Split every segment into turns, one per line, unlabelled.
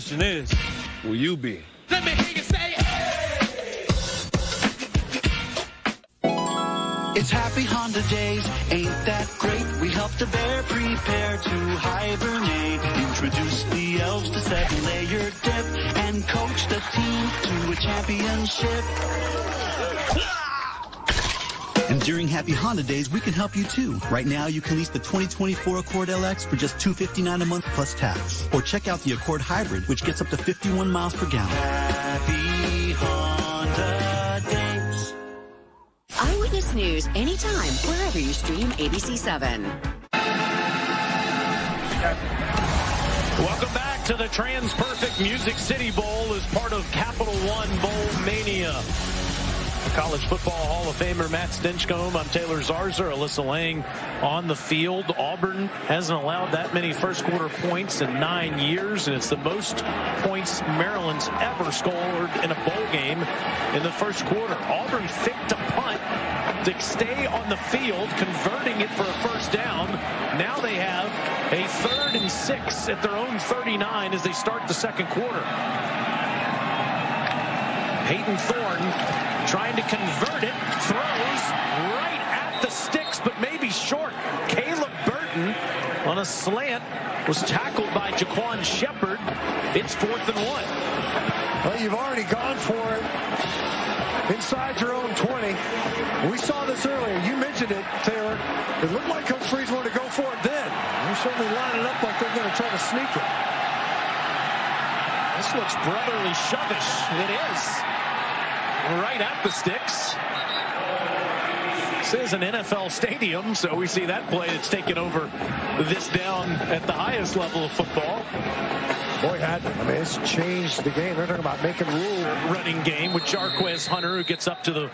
question is, will you be?
Let me hear you say, hey!
It's Happy Honda Days, ain't that great? We help the bear prepare to hibernate. Introduce the elves to 7-layer dip and coach the team to a championship. And during Happy Honda Days, we can help you too. Right now, you can lease the 2024 Accord LX for just $259 a month plus tax. Or check out the Accord Hybrid, which gets up to 51 miles per gallon. Happy Honda Days.
Eyewitness News anytime, wherever you stream ABC7.
Welcome back to the TransPerfect Music City Bowl as part of Capital One Bowl Mania. College Football Hall of Famer Matt Stinchcomb. I'm Taylor Zarza. Alyssa Lang on the field. Auburn hasn't allowed that many first quarter points in 9 years, and it's the most points Maryland's ever scored in a bowl game in the first quarter. Auburn faked a punt to stay on the field, converting it for a first down. Now they have a 3rd and 6 at their own 39 as they start the second quarter. Peyton Thorne trying to convert it, throws right at the sticks, but maybe short. Caleb Burton on a slant was tackled by Jaquan Shepard. It's 4th and 1.
Well, you've already gone for it inside your own 20. We saw this earlier. You mentioned it, Taylor. It looked like Coach Freeze wanted to go for it then. You certainly line it up like they're going to try to sneak it.
This looks brotherly shovish. It is. Right at the sticks. This is an NFL stadium, so we see that play that's taken over this down at the highest level of football.
Boy, had I mean, it's changed the game. They're talking about making rules.
Running game with Jarquez Hunter, who gets up to the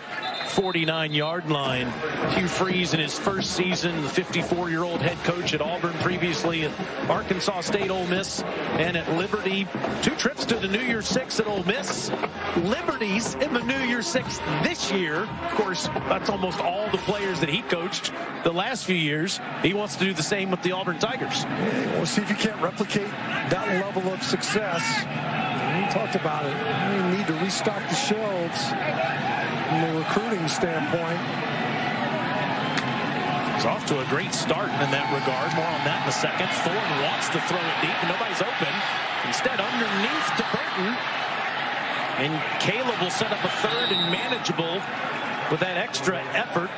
49-yard line. Hugh Freeze in his first season, the 54-year-old head coach at Auburn, previously at Arkansas State, Ole Miss, and at Liberty. 2 trips to the New Year's Six at Ole Miss. Liberty's in the New Year's Six this year. Of course, that's almost all the players that he coached the last few years. He wants to do the same with the Auburn Tigers.
Yeah, we'll see if you can't replicate that level of success. We talked about it. We need to restock the shelves from the recruiting standpoint.
It's off to a great start in that regard. More on that in a second. Thorne wants to throw it deep, and nobody's open. Instead, underneath to Burton. And Caleb will set up a 3rd and manageable with that extra effort.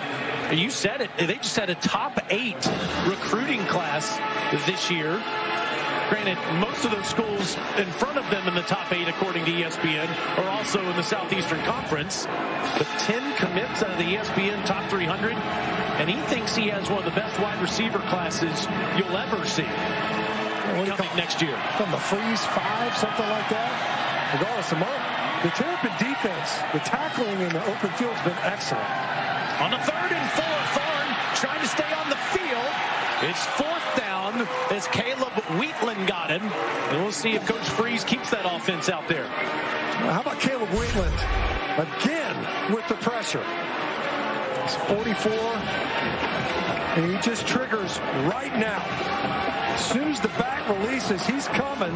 You said it. They just had a top 8 recruiting class this year. Granted, most of those schools in front of them in the top 8, according to ESPN, are also in the Southeastern Conference. But 10 commits out of the ESPN top 300, and he thinks he has one of the best wide receiver classes you'll ever see coming next year.
From the Freeze 5, something like that. Regardless of the Terrapin defense, the tackling in the open field has been excellent.
On the 3rd and 4, Thorne trying to stay on the field. It's 4th down as Caleb Wheatland got him. And we'll see if Coach Freeze keeps that offense out there.
Well, how about Caleb Wheatland? Again with the pressure. It's 44. And he just triggers right now. As soon as the back releases, he's coming.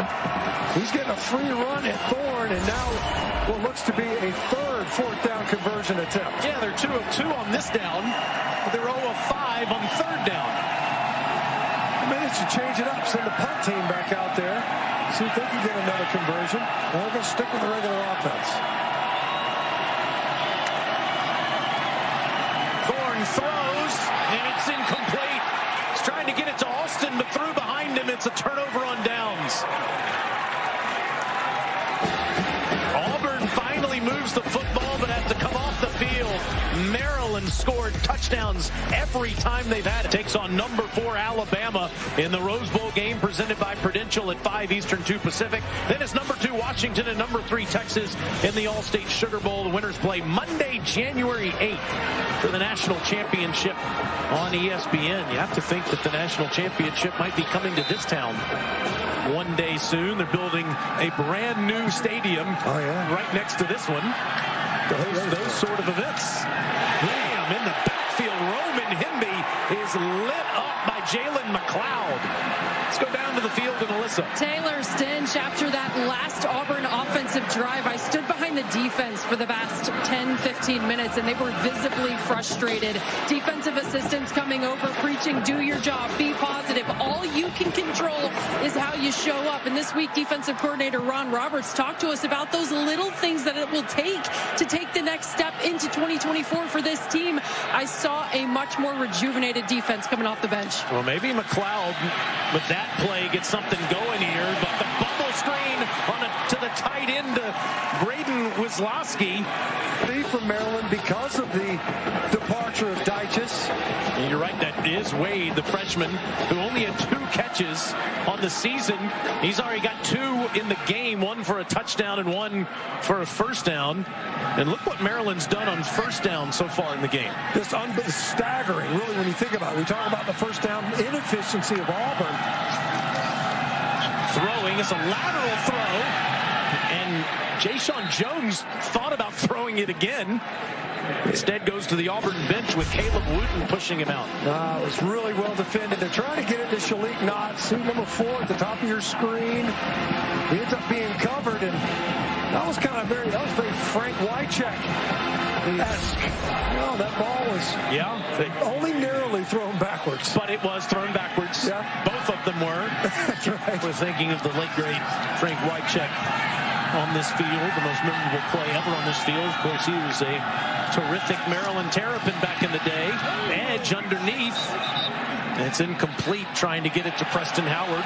He's getting a free run at Thorne, and now what looks to be a 3rd 4th down conversion attempt.
Yeah, they're 2 of 2 on this down. But they're 0 of 5 on 3rd down.
Maybe they should change it up. Send the punt team back out there. See if they can get another conversion. Or they're going to stick with the regular offense.
Thorne throws, and it's incomplete. He's trying to get it to Alston, but threw behind him. It's a turnover on downs. Auburn finally moves the football, but has to come off the field. Maryland scored touchdowns every time they've had it. Takes on number 4 Alabama in the Rose Bowl game presented by Prudential at 5 Eastern, 2 Pacific. Then it's number 2 Washington and number 3 Texas in the All-State Sugar Bowl. The winners play Monday, January 8th for the national championship on ESPN. You have to think that the national championship might be coming to this town one day soon. They're building a brand new stadium right next to this one. Those sort of events. Bam, in the backfield, Roman Hemby is lit up by Jalen McLeod. Let's go down to the field and Alyssa.
Taylor Stinch, after that last Auburn offensive drive, I stood behind the defense for the past 10-15 minutes, and they were visibly frustrated. Defensive assistants coming over, preaching, do your job, be positive. All you can control is how you show up. And this week, defensive coordinator Ron Roberts talked to us about those little things that it will take to take the next step into 2024 for this team. I saw a much more rejuvenated defense coming off the bench.
Well, maybe McLeod with that play gets something going here, but the bubble screen to the tight end to Braden Wisłowski.
From Maryland because of the departure of Dyches.
And you're right, that is Wade, the freshman, who only had 2 catches on the season. He's already got 2 in the game, 1 for a touchdown and 1 for a first down. And look what Maryland's done on first down so far in the game.
Just staggering, really, when you think about it. We talk about the first down inefficiency of Auburn.
Throwing, it's a lateral throw. And Jayshon Jones thought about throwing it again. Instead goes to the Auburn bench with Caleb Wooten pushing him out.
It was really well defended. They're trying to get it to Shalik Knott. Suit number 4 at the top of your screen. He ends up being covered, and that was very Frank Wycheck-esque. No, that ball was only narrowly thrown backwards.
But it was thrown backwards.
Yeah.
Both of them were.
That's right.
We're thinking of the late great Frank Wycheck on this field, the most memorable play ever on this field. Of course, he was a terrific Maryland Terrapin back in the day. Edge underneath. It's incomplete, trying to get it to Preston Howard.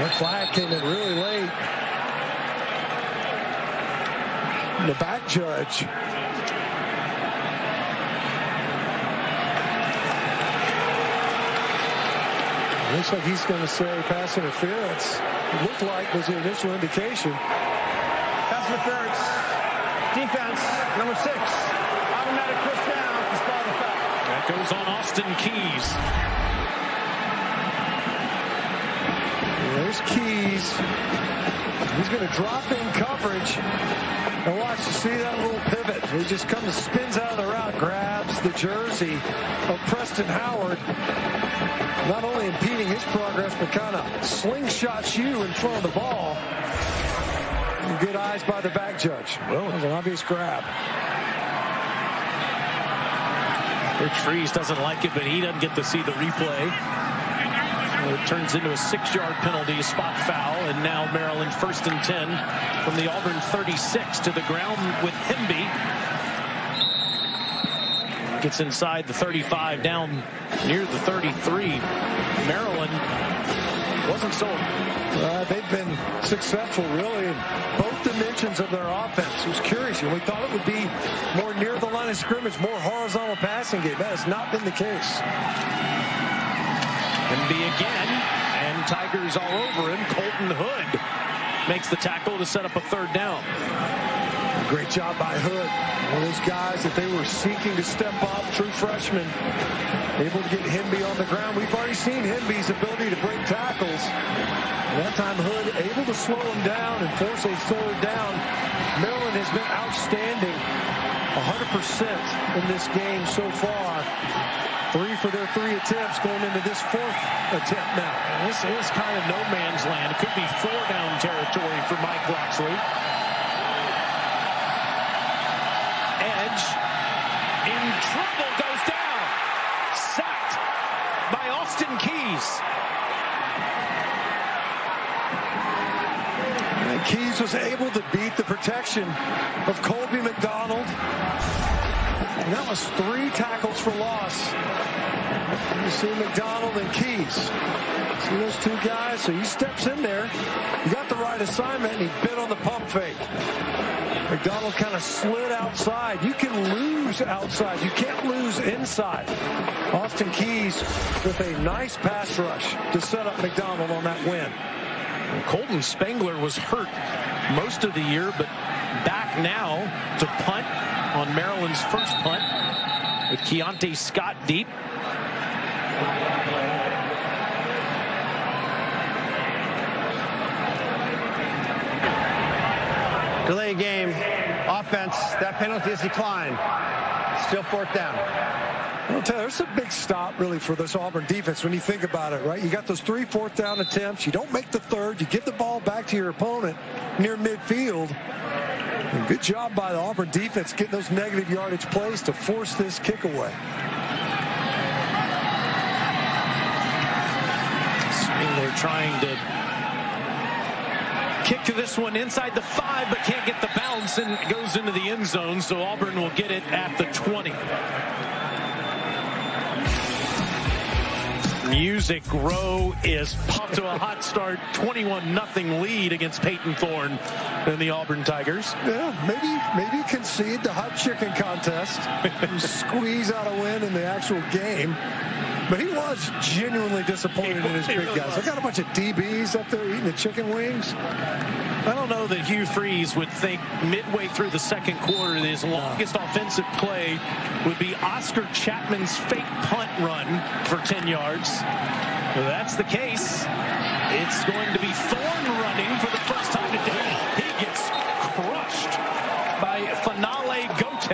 That flag came in really late. The back judge. Looks like he's going to say pass interference. It looked like was the initial indication.
Pass interference. Defense, number 6. Automatic push down. Despite the foul.
That goes on Austin Keys.
There's Keys. He's going to drop in coverage. And watch, you see that little pivot. He just comes, spins out of the route, grabs the jersey of Preston Howard. Not only impeding his progress, but kind of slingshots you in front of the ball. Good eyes by the back judge. Well, it was an obvious grab.
Rich Freeze doesn't like it, but he doesn't get to see the replay. It turns into a 6-yard penalty, a spot foul, and now Maryland 1st and 10 from the Auburn 36 to the ground with Hemby. Gets inside the 35, down near the 33. Maryland wasn't so.
They've been successful, really, in both dimensions of their offense. It was curious. We thought it would be more near the line of scrimmage, more horizontal passing game. That has not been the case.
Hemby again, and Tigers all over him. Colton Hood makes the tackle to set up a 3rd down.
Great job by Hood. One of those guys that they were seeking to step up, true freshman, able to get Hemby on the ground. We've already seen Hemby's ability to break tackles. And that time Hood able to slow him down and force a 3rd down. Maryland has been outstanding, 100% in this game so far. 3 for their 3 attempts going into this 4th attempt now.
And this is kind of no man's land. It could be 4-down territory for Mike Loxley. Edge in trouble, goes down. Sacked by Austin Keys.
And Keys was able to beat the protection of Colby McDonald. And that was 3 tackles for loss. You see McDonald and Keys. See those 2 guys? So he steps in there. He got the right assignment, and he bit on the pump fake. McDonald kind of slid outside. You can lose outside. You can't lose inside. Austin Keys with a nice pass rush to set up McDonald on that win.
Colton Spangler was hurt most of the year, but back now to punt on Maryland's first punt with Keontae Scott deep.
Delay game, offense, that penalty is declined. Still 4th down.
I'll tell you, there's a big stop really for this Auburn defense when you think about it, right? You got those 3 4th-down attempts. You don't make the third. You give the ball back to your opponent near midfield. And good job by the Auburn defense getting those negative yardage plays to force this kick away.
They're trying to kick to this one inside the 5, but can't get the bounce, and it goes into the end zone, so Auburn will get it at the 20. Music Row is off to a hot start, 21-0 lead against Peyton Thorne and the Auburn Tigers.
Yeah, maybe concede the hot chicken contest and squeeze out a win in the actual game. But he was genuinely disappointed in his big guys. I got a bunch of DBs up there eating the chicken wings.
I don't know that Hugh Freeze would think midway through the second quarter his longest offensive play would be Oscar Chapman's fake punt run for 10 yards. If that's the case, it's going to be Thorne running for the first time today. He gets crushed by Finale Gote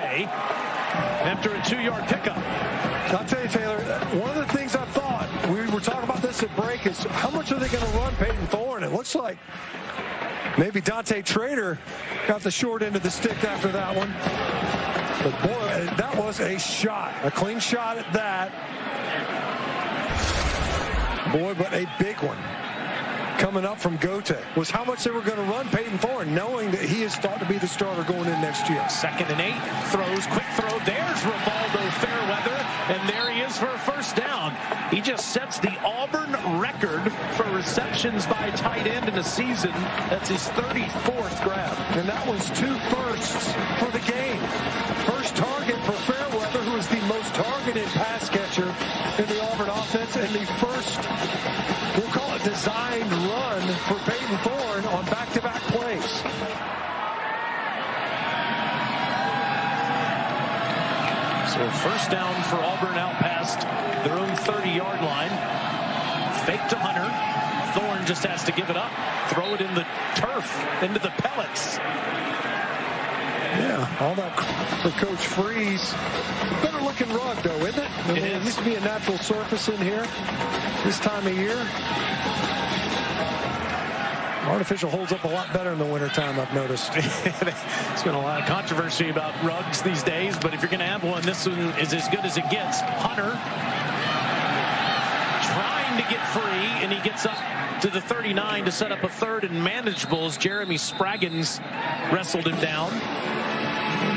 after a 2-yard pickup.
I'll tell you, Taylor, one of the things I thought, we were talking about this at break, is how much are they going to run Peyton Thorne? It looks like maybe Dante Trader got the short end of the stick after that one. But boy, that was a shot, a clean shot at that. Boy, but a big one coming up from Gote was how much they were going to run Peyton Thorne, knowing that he is thought to be the starter going in next year.
2nd and 8, throws, quick throw. There's Rivaldo Fairweather, and there he is for a first down. He just sets the Auburn record for receptions by tight end in a season. That's his 34th grab.
And that was 2 firsts for the game. First target for Fairweather, who is the most targeted pass catcher in the Auburn offense, and the first, we'll call it designed run for Peyton Thorne on back-to-back plays.
So first down for Auburn out past their own 30-yard line. Fake to Hunter. Thorne just has to give it up. Throw it in the turf, into the pellets.
Yeah, all that for Coach Freeze. Better looking rug, though, isn't it? I mean, it used to be a natural surface in here this time of year. Artificial holds up a lot better in the wintertime, I've noticed.
There's been a lot of controversy about rugs these days, but if you're going to have one, this one is as good as it gets. Hunter trying to get free, and he gets up to the 39 to set up a 3rd and manageable as Jeremy Spraggins wrestled him down.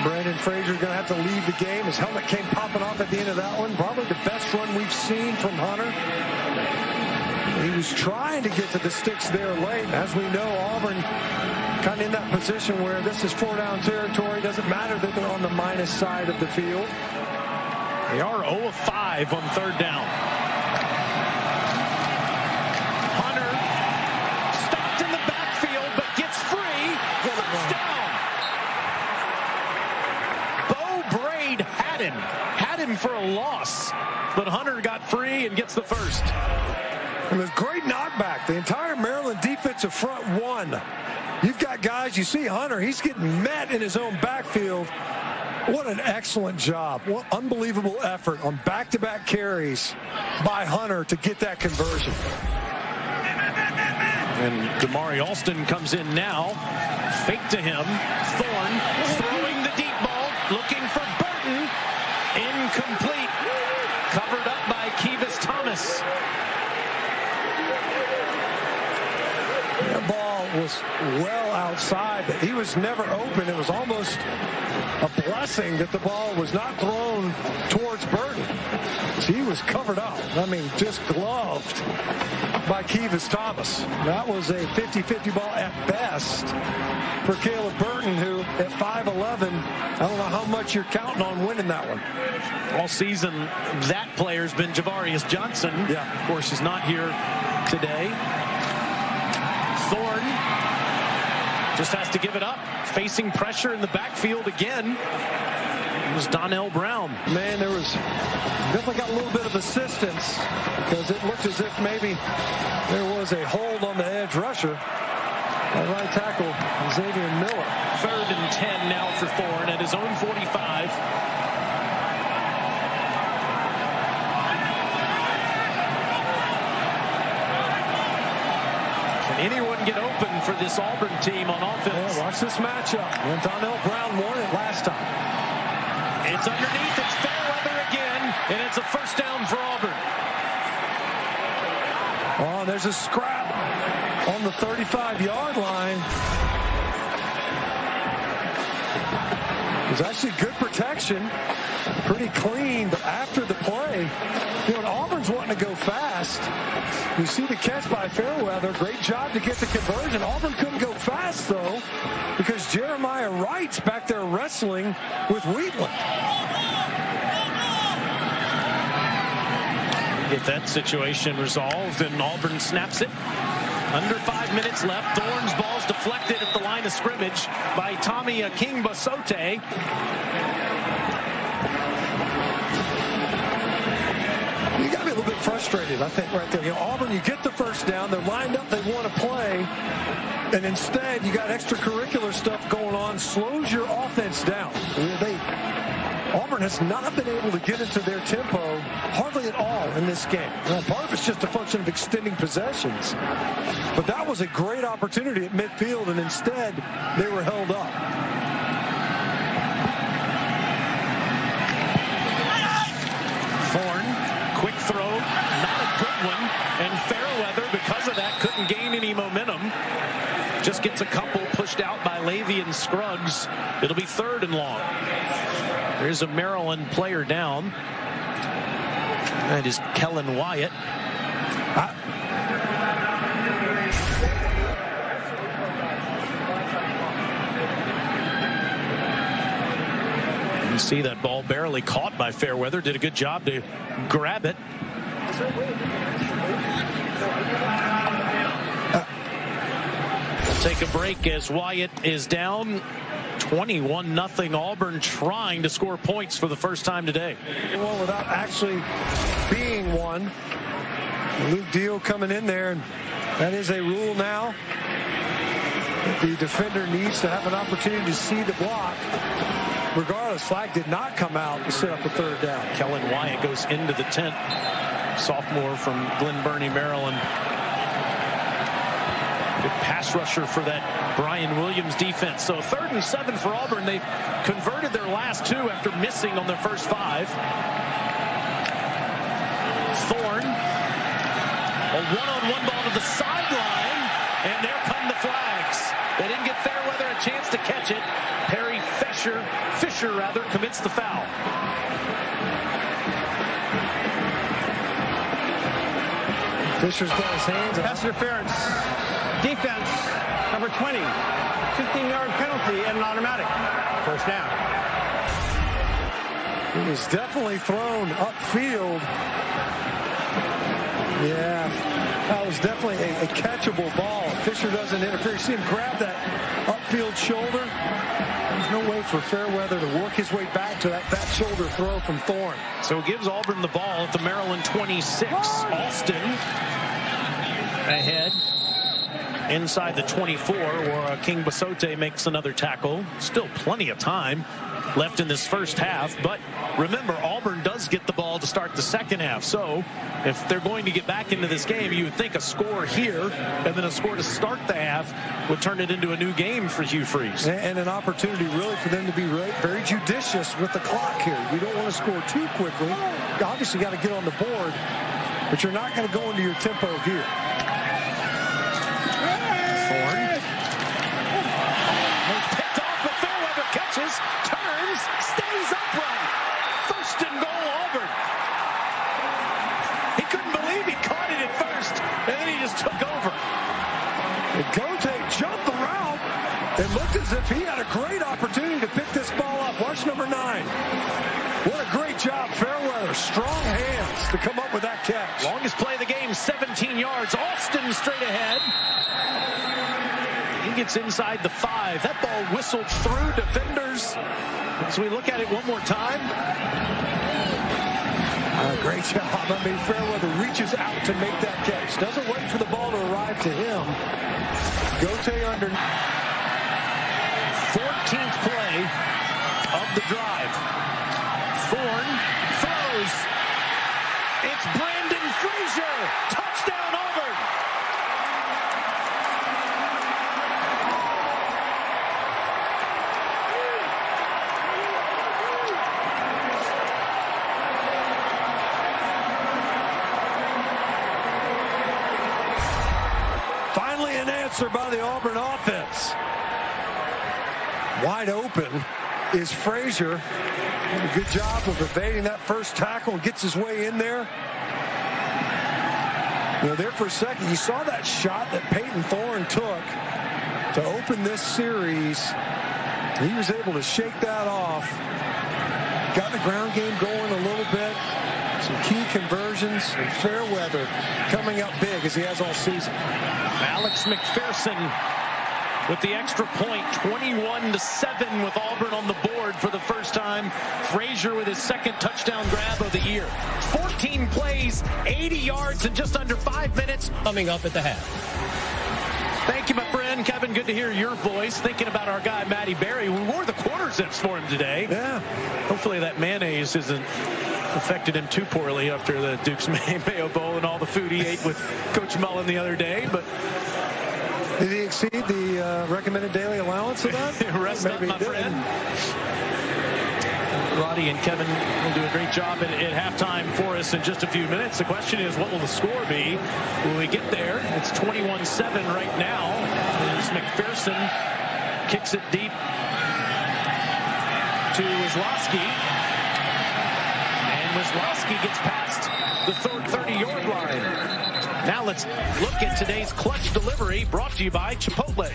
Brandon Frazier going to have to leave the game. His helmet came popping off at the end of that one. Probably the best run we've seen from Hunter. He was trying to get to the sticks there late. As we know, Auburn kind of in that position where this is 4-down territory. Doesn't matter that they're on the minus side of the field.
They are 0 of 5 on 3rd down. Hunter stopped in the backfield, but gets free. First down. Bo Braid had him for a loss, but Hunter got free and gets the first.
And a great knockback. The entire Maryland defensive front won. You've got guys, you see Hunter, he's getting met in his own backfield. What an excellent job. What unbelievable effort on back-to-back carries by Hunter to get that conversion.
And Damari Alston comes in now. Fake to him. Thorne throwing the deep ball, looking for Burton. Incomplete. Covered up by Kevis Thomas.
That ball was well outside, but he was never open. It was almost a blessing that the ball was not thrown towards Burton. He was covered up. I mean, just gloved by Kevis Thomas. That was a 50-50 ball at best for Caleb Burton, who at 5'11", I don't know how much you're counting on winning that one.
All season, that player's been Javarius Johnson.
Yeah.
Of course, he's not here today. Thorne just has to give it up. Facing pressure in the backfield again. It was Donnell Brown.
Man, there was definitely got a little bit of assistance because it looked as if maybe there was a hold on the edge rusher. That right tackle, Xavier Miller.
3rd and 10 now for Thorne at his own 45. anyone get open for this Auburn team on offense?
Yeah, watch this matchup. And Donnell Brown won it last time.
It's underneath. It's Fairweather again, and it's a first down for Auburn.
Oh, there's a scrap on the 35-yard line. It was actually good protection. Pretty clean, but after the play, you know, Auburn's wanting to go fast. You see the catch by Fairweather. Great job to get the conversion. Auburn couldn't go fast, though, because Jeremiah Wright's back there wrestling with Wheatland.
Get that situation resolved, and Auburn snaps it. Under 5 minutes left. Thorne's ball's deflected at the line of scrimmage by Tommy Akingbasote.
You got to be a little bit frustrated, I think, right there. You know, Auburn, you get the first down. They're lined up. They want to play. And instead, you got extracurricular stuff going on. Slows your offense down. Auburn has not been able to get into their tempo hardly at all in this game. Now, part of it's just a function of extending possessions. But that was a great opportunity at midfield, and instead, they were held up.
Thorne, quick throw, not a good one. And Fairweather, because of that, couldn't gain any momentum. Just gets a couple pushed out by Lavian Scruggs. It'll be 3rd and long. There's a Maryland player down. That is Kellen Wyatt. You see that ball barely caught by Fairweather. Did a good job to grab it. We'll take a break as Wyatt is down. 21-0 Auburn, trying to score points for the first time today.
Well, without actually being one. Luke Deal coming in there, and that is a rule now. The defender needs to have an opportunity to see the block. Regardless, flag did not come out to set up a 3rd down.
Kellen Wyatt goes into the tent. Sophomore from Glen Burnie, Maryland. Good pass rusher for that Brian Williams defense. So 3rd and 7 for Auburn. They've converted their last 2 after missing on their first 5. Thorne, a one-on-one ball to the sideline, and there come the flags. They didn't get Fairweather a chance to catch it. Perry Fisher commits the foul.
Fisher's got his hands up.
Pass interference. Defense, number 20. 15-yard penalty and an automatic. First down.
It was definitely thrown upfield. Yeah, that was definitely a catchable ball. Fisher doesn't interfere. You see him grab that upfield shoulder. There's no way for Fairweather to work his way back to that shoulder throw from Thorne.
So it gives Auburn the ball at the Maryland 26. Alston ahead inside the 24, where Akingbasote makes another tackle. Still plenty of time left in this first half, but remember, Auburn does get the ball to start the second half. So if they're going to get back into this game, you would think a score here and then a score to start the half would turn it into a new game for Hugh Freeze.
And an opportunity really for them to be very judicious with the clock here. You don't want to score too quickly. You obviously got to get on the board, but you're not going to go into your tempo here.
Thorne. Picked off, but Fairweather catches, turns, stays upright. 1st and goal, Auburn. He couldn't believe he caught it at first, and then he just took over.
Gote jumped the route. It looked as if he had a great opportunity to pick this ball up. Watch number 9. What a great job, Fairweather. Strong hands to come up with that catch.
Longest play of the game, 17 yards. Austin straight ahead. He gets inside the 5. That ball whistled through defenders. So we look at it one more time.
Great job. I mean, Fairweather reaches out to make that catch. Doesn't wait for the ball to arrive to him. Gote under.
14th play of the drive. Thorne throws. It's Brandon Frazier. Touchdown, Auburn.
Brilliant answer by the Auburn offense. Wide open is Frazier. Did a good job of evading that first tackle and gets his way in there. You know, there for a second, you saw that shot that Peyton Thorne took to open this series. He was able to shake that off. Got the ground game going a little bit. Some key conversions and fair weather coming up big as he has all season.
Alex McPherson with the extra point, 21-7 with Auburn on the board for the first time. Frazier with his second touchdown grab of the year. 14 plays, 80 yards in just under 5 minutes.
Coming up at the half.
Thank you, my friend. Kevin, good to hear your voice. Thinking about our guy, Matty Berry. We wore the quarter zips for him today.
Yeah.
Hopefully that mayonnaise isn't affected him too poorly after the Duke's Mayo Bowl and all the food he ate with Coach Mullen the other day. But
did he exceed the recommended daily allowance of that?
Rest up, my friend. Roddy and Kevin will do a great job at halftime for us in just a few minutes. The question is, what will the score be when we get there? It's 21-7 right now. As McPherson kicks it deep to Wisłowski. And Wisłowski gets past the 30-yard line. Now let's look at today's clutch delivery, brought to you by Chipotle.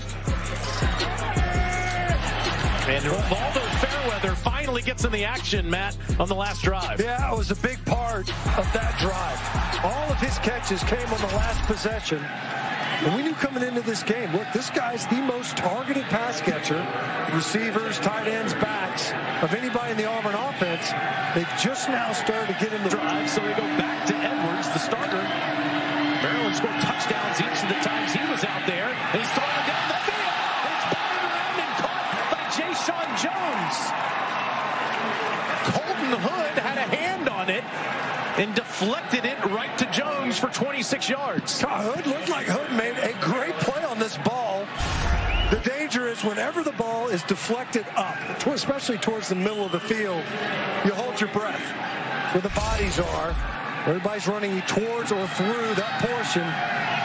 And Rivaldo Fairweather finally gets in the action, Matt, on the last drive.
Yeah, it was a big part of that drive. All of his catches came on the last possession. And we knew coming into this game, look, this guy's the most targeted pass catcher, receivers, tight ends, backs, of anybody in the Auburn offense. They've just now started to get in the
drive, so they go back to Edwards, the starter. Maryland scored touchdowns each of the times he was out there. And he's throwing it down the field. It's batted around and caught by Jayshon Jones. Colton Hood had a hand on it and deflected it right to Jones for 26 yards.
Hood looked like Hood made a great play on this ball. The danger is whenever the ball is deflected up, especially towards the middle of the field, you hold your breath where the bodies are. Everybody's running towards or through that portion.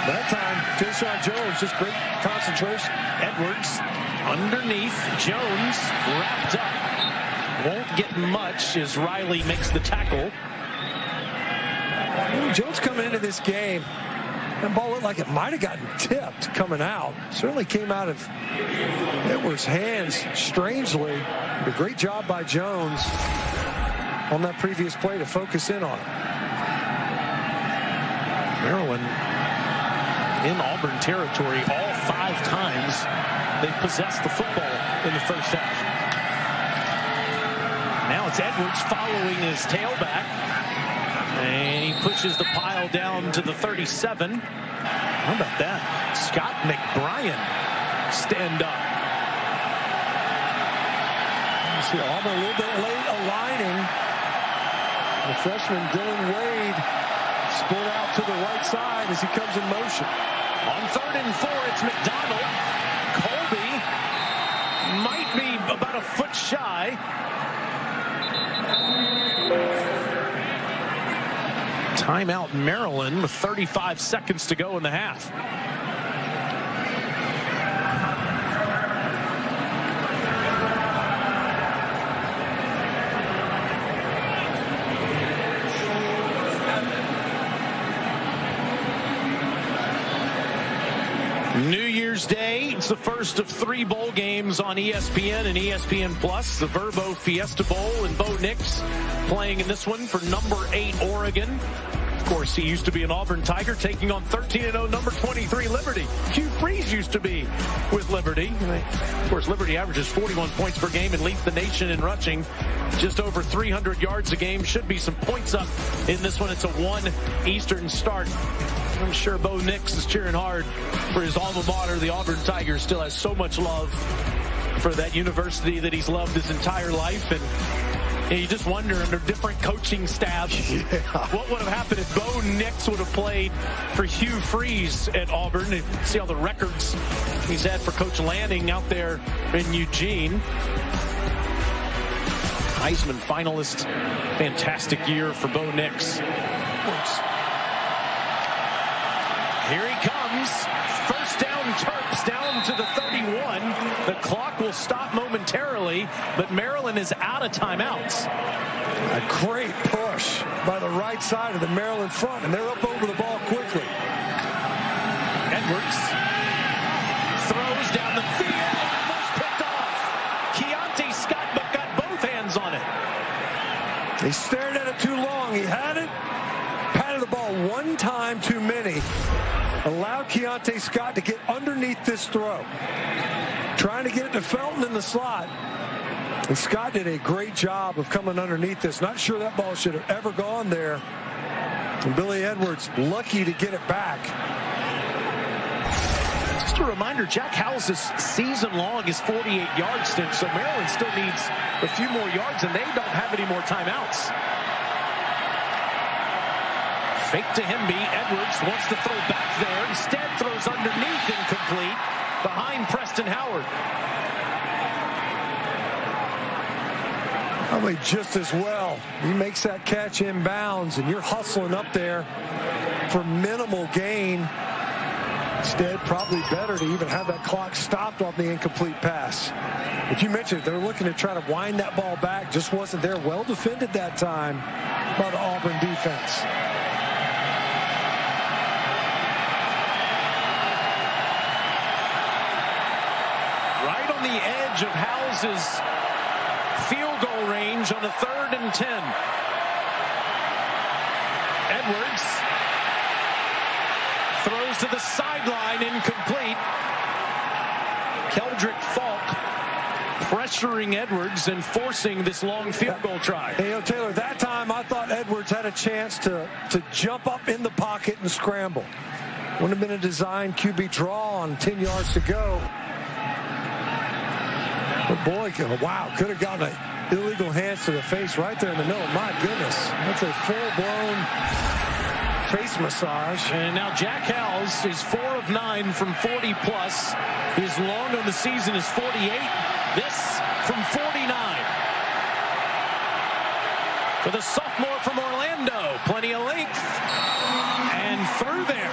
That time, Jayshon Jones, just great concentration.
Edwards underneath. Jones wrapped up. Won't get much as Riley makes the tackle.
Jones coming into this game, that ball looked like it might have gotten tipped coming out. Certainly came out of Edwards' hands strangely. A great job by Jones on that previous play to focus in on it.
Maryland in Auburn territory all 5 times they've possessed the football in the first half. Now it's Edwards following his tailback, and he pushes the pile down to the 37. How about that? Scott McBrien stand up.
You see Auburn a little bit late aligning. The freshman Dylan Wade split out to the right side as he comes in motion.
On 3rd and 4, it's McDonald. Colby might be about a foot shy. Timeout Maryland with 35 seconds to go in the half. New Year's Day, it's the first of 3 bowl games on ESPN and ESPN Plus. The Verbo Fiesta Bowl, and Bo Nix playing in this one for number 8 Oregon. Of course, he used to be an Auburn Tiger, taking on 13-0 number 23 Liberty. Hugh Freeze used to be with Liberty. Of course, Liberty averages 41 points per game and leads the nation in rushing. Just over 300 yards a game. Should be some points up in this one. It's a 1 Eastern start. I'm sure Bo Nix is cheering hard for his alma mater. The Auburn Tigers still has so much love for that university that he's loved his entire life. And you just wonder, under different coaching staffs, what would have happened if Bo Nix would have played for Hugh Freeze at Auburn. And see all the records he's had for Coach Lanning out there in Eugene. Heisman finalist. Fantastic year for Bo Nix. Here he comes. First down Young Terps down to the 31. The clock will stop momentarily, but Maryland is out of timeouts.
A great push by the right side of the Maryland front, and they're up over the ball quickly.
Edwards throws down the field, almost picked off. Keontae Scott, but got both hands on it.
He stared at it too long. He had it, patted the ball one time too many. Allowed Keontae Scott to get underneath this throw. Trying to get it to Felton in the slot. And Scott did a great job of coming underneath this. Not sure that ball should have ever gone there. And Billy Edwards lucky to get it back.
Just a reminder, Jack Howell's season-long is 48-yard stint, so Maryland still needs a few more yards, and they don't have any more timeouts. Fake to Hemby. Edwards wants to throw back there. Instead throws underneath, incomplete, behind Preston Howard.
Probably just as well. He makes that catch inbounds, and you're hustling up there for minimal gain. Instead, probably better to even have that clock stopped on the incomplete pass. But you mentioned they're looking to try to wind that ball back. Just wasn't there. Well defended that time by the Auburn defense.
Right on the edge of House's field goal range on a 3rd and 10. Edwards throws to the sideline, incomplete. Keldrick Falk pressuring Edwards and forcing this long field goal try.
Hey, Taylor, that time I thought Edwards had a chance to jump up in the pocket and scramble. Would have been a design QB draw on 10 yards to go. But boy, wow, could have gotten an illegal hands to the face right there in the middle. My goodness, that's a full-blown face massage.
And now Jack Howells is 4 of 9 from 40-plus. His long on the season is 48. This from 49. For the sophomore from Orlando, plenty of length. And through there.